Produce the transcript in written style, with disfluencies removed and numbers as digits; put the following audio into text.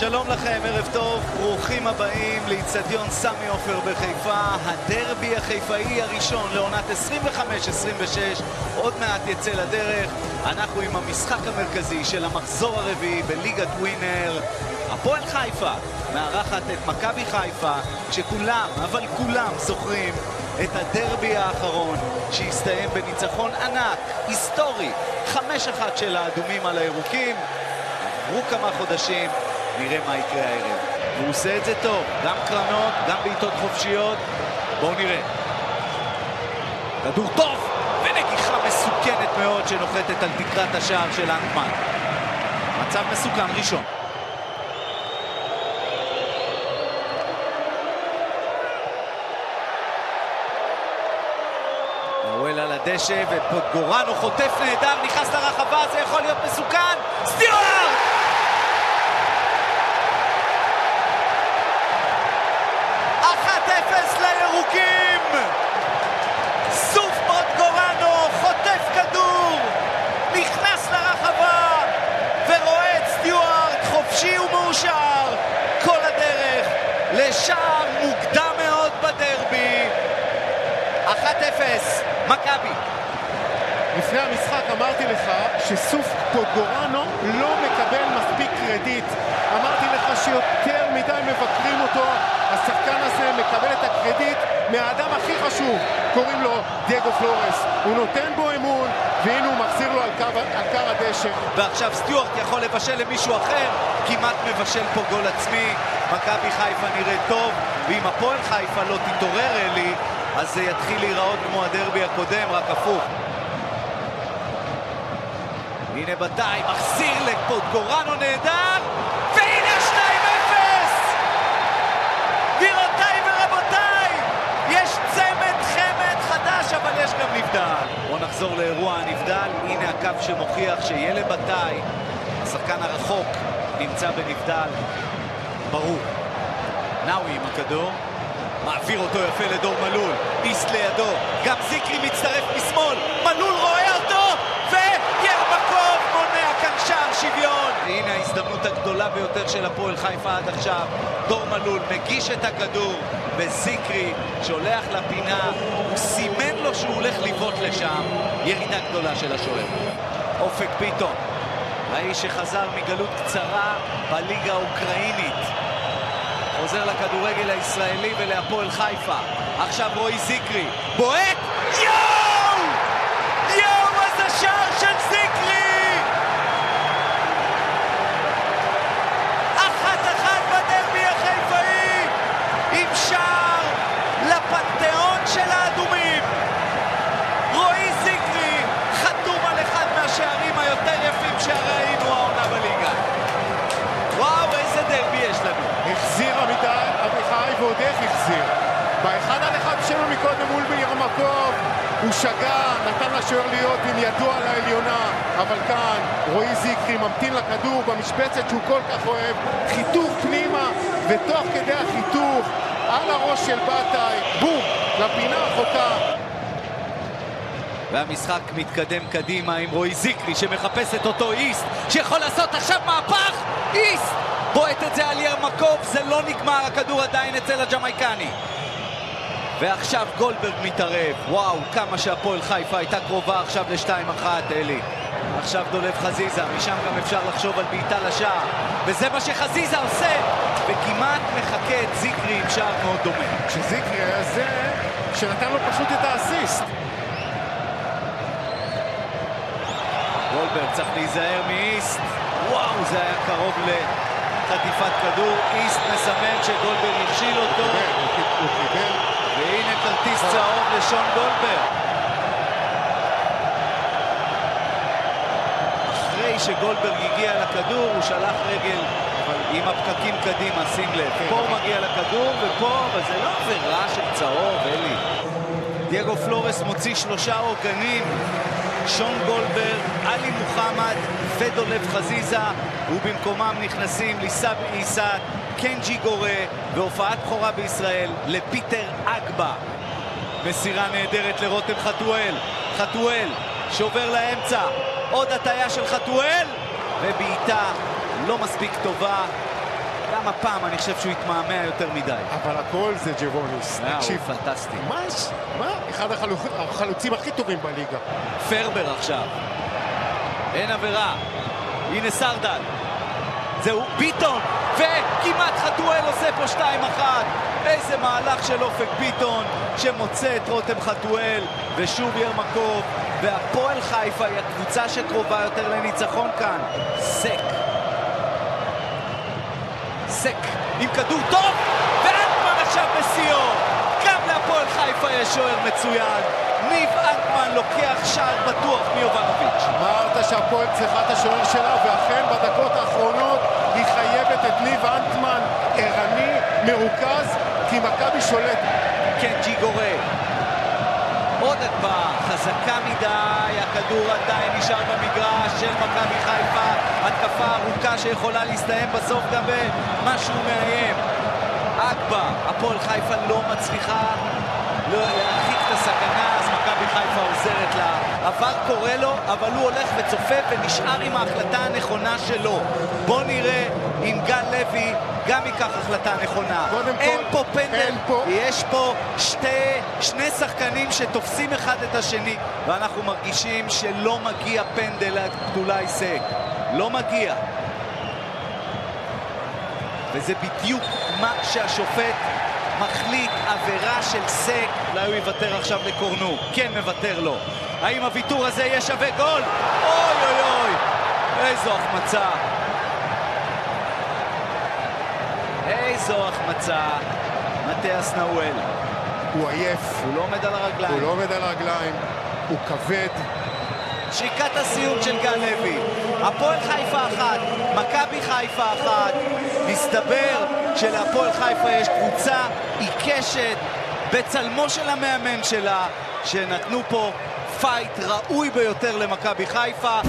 שלום לכם, ערב טוב, ברוכים הבאים לאצטדיון סמי עופר בחיפה, הדרבי החיפאי הראשון לעונת 25-26, עוד מעט יצא לדרך. אנחנו עם המשחק המרכזי של המחזור הרביעי בליגת ווינר. הפועל חיפה מארחת את מכבי חיפה, שכולם, אבל כולם זוכרים את הדרבי האחרון שהסתיים בניצחון ענק, היסטורי, 5-1 של האדומים על הירוקים. עברו כמה חודשים, נראה מה יקרה הערב. והוא עושה את זה טוב, גם קרנות, גם בעיטות חופשיות. בואו נראה. כדור טוב, ונגיחה מסוכנת מאוד שנוחתת על תקרת השער של אנטמן. מצב מסוכן ראשון. נאואל על הדשא, ופודגורנו חוטף נהדר, נכנס לרחבה, זה יכול להיות מסוכן. סטיוארט! 1-0 לירוקים! סוף פודגורנו חוטף כדור, נכנס לרחבה, ורואה את סטיוארט חופשי ומאושר כל הדרך לשער מוקדם מאוד בדרבי. 1-0, מכבי. לפני המשחק אמרתי לך שסוף פודגורנו לא מקבל מספיק קרדיט. אמרתי לך שיותר מדי מבקרים אותו. השחקן הזה מקבל את הקרדיט מהאדם הכי חשוב, קוראים לו דייגו פלורס. הוא נותן בו אמון, והנה הוא מחזיר לו על קר הדשא. ועכשיו סטיוארט יכול לבשל למישהו אחר, כמעט מבשל פה גול עצמי. מכבי חיפה נראה טוב, ואם הפועל חיפה לא תתעורר אלי, אז זה יתחיל להיראות כמו הדרבי הקודם, רק הפוך. הנה בתאי, מחזיר לפודגורנו נהדר, והנה 2-0! גבירותיי ורבותיי, יש צמד חמד חדש, אבל יש גם נבדל. בואו נחזור לאירוע הנבדל. הנה הקו שמוכיח שילד בתאי, השחקן הרחוק, נמצא בנבדל. ברור. נאווי עם הכדור, מעביר אותו יפה לדור מלול, איסט לידו, גם זיקרי מצטרף משמאל, מלול רואה אותו, וירמקוב מונע כאן שער שוויון. והנה ההזדמנות הגדולה ביותר של הפועל חיפה עד עכשיו. דור מלול מגיש את הכדור, וזיקרי שולח לפינה, הוא סימן לו שהוא הולך לבעוט לשם. ירידה גדולה של השוער. אופק פיתון, האיש שחזר מגלות קצרה בליגה האוקראינית, חוזר לכדורגל הישראלי ולהפועל חיפה. עכשיו רועי זיקרי בועט, יואו! יואו, אז השער של זיקרי! 1-1 בדרבי החיפאי, עם שער לפנתיאון של האדומים. רועי זיקרי חתום על אחד מהשערים היותר יפים שראינו העונה בליגה. וואו, איזה דרבי יש לנו. החזיר אביחי ועוד איך החזיר. ב1-1 שלו מקודם מול ירמקוב הוא שגה, נתן לשוער להיות עם ידו על העליונה, אבל כאן רועי זיקרי ממתין לכדור במשבצת שהוא כל כך אוהב, חיתוך פנימה, ותוך כדי החיתוך על הראש של בתאי, בום, לפינה החוקה. והמשחק מתקדם קדימה עם רועי זיקרי שמחפש את אותו איסט שיכול לעשות עכשיו מהפך. איסט בועט את זה על ירמקוב, זה לא נגמר, הכדור עדיין אצל הג'מייקני. ועכשיו גולדברג מתערב. וואו, כמה שהפועל חיפה הייתה קרובה עכשיו ל2-1 אלי. עכשיו דולב חזיזה, משם גם אפשר לחשוב על בעיטה לשער, וזה מה שחזיזה עושה, וכמעט מחכה את זיקרי עם שער מאוד דומה. כשזיקרי היה זה שנתן לו פשוט את האסיסט. גולדברג צריך להיזהר מאיסט. וואו, זה היה קרוב לחטיפת כדור. איסט מסמן שגולדברג הכשיל אותו. הוא קיבל. והנה כרטיס צהוב לשון גולדברג. אחרי שגולדברג הגיע לכדור, הוא שלח רגל עם הפקקים קדימה, שים לב. פה הוא מגיע לכדור, ופה, אבל זה לא עבירה של צהוב, אלי. דייגו פלורס מוציא 3 עוגנים. שון גולדברג, עלי מוחמד ודולב חזיזה, ובמקומם נכנסים ליסאב עיסא, קנג'י גורה, והופעת בכורה בישראל לפיטר אגבה. מסירה נהדרת לרותם חתואל, חתואל שובר לאמצע, עוד הטיה של חתואל, ובעיטה לא מספיק טובה גם הפעם אני חושב שהוא התמהמה יותר מדי. אבל הכל זה ג'בוניס. הוא פנטסטי. מה? אחד החלוצים הכי טובים בליגה. פרבר עכשיו. אין עבירה. הנה סרדל. זהו ביטון. וכמעט חתואל עושה פה 2-1. איזה מהלך של אופק ביטון שמוצא את רותם חתואל. ושוב ירמקוב. והפועל חיפה היא הקבוצה שקרובה יותר לניצחון כאן. סק עם כדור טוב, ואנטמן עכשיו בסיור. גם להפועל חיפה יש שוער מצוין. ניב אנטמן לוקח שער בטוח מיובנוביץ'. אמרת שהפועל צריכה את השוער שלה, ואכן בדקות האחרונות היא חייבת את ניב אנטמן ערני, מרוכז, כי מכבי שולט. כן, ג'יגורה. עוד הקבעה, חזקה מדי, הכדור עדיין נשאר במגרש של מכבי חיפה, התקפה ארוכה שיכולה להסתיים בסוף גם במשהו מאיים. אגבה, הפועל חיפה לא מצליחה להרחיק את הסכנה, אז מכבי חיפה עוזרת לה. עבר קורא לו, אבל הוא הולך וצופה ונשאר עם ההחלטה הנכונה שלו. בוא נראה אם גל לוי גם ייקח החלטה נכונה. אין פה פנדל, יש פה שני שחקנים שתופסים אחד את השני, ואנחנו מרגישים שלא מגיע פנדל לגדולה סק. לא מגיע. וזה בדיוק מה שהשופט מחליט, עבירה של סק. אולי הוא יוותר עכשיו לקורנו. כן, מוותר לו. האם הוויתור הזה יהיה שווה גול? אוי אוי אוי, איזו החמצה. איזו החמצה. מתיאס נאואל. הוא עייף. הוא לא עומד על הרגליים. הוא לא עומד על הרגליים. הוא כבד. שריקת הסיום של גל לוי. הפועל חיפה 1, מכבי חיפה 1. מסתבר שלהפועל חיפה יש קבוצה עיקשת בצלמו של המאמן שלה, שנתנו פה פייט ראוי ביותר למכבי חיפה.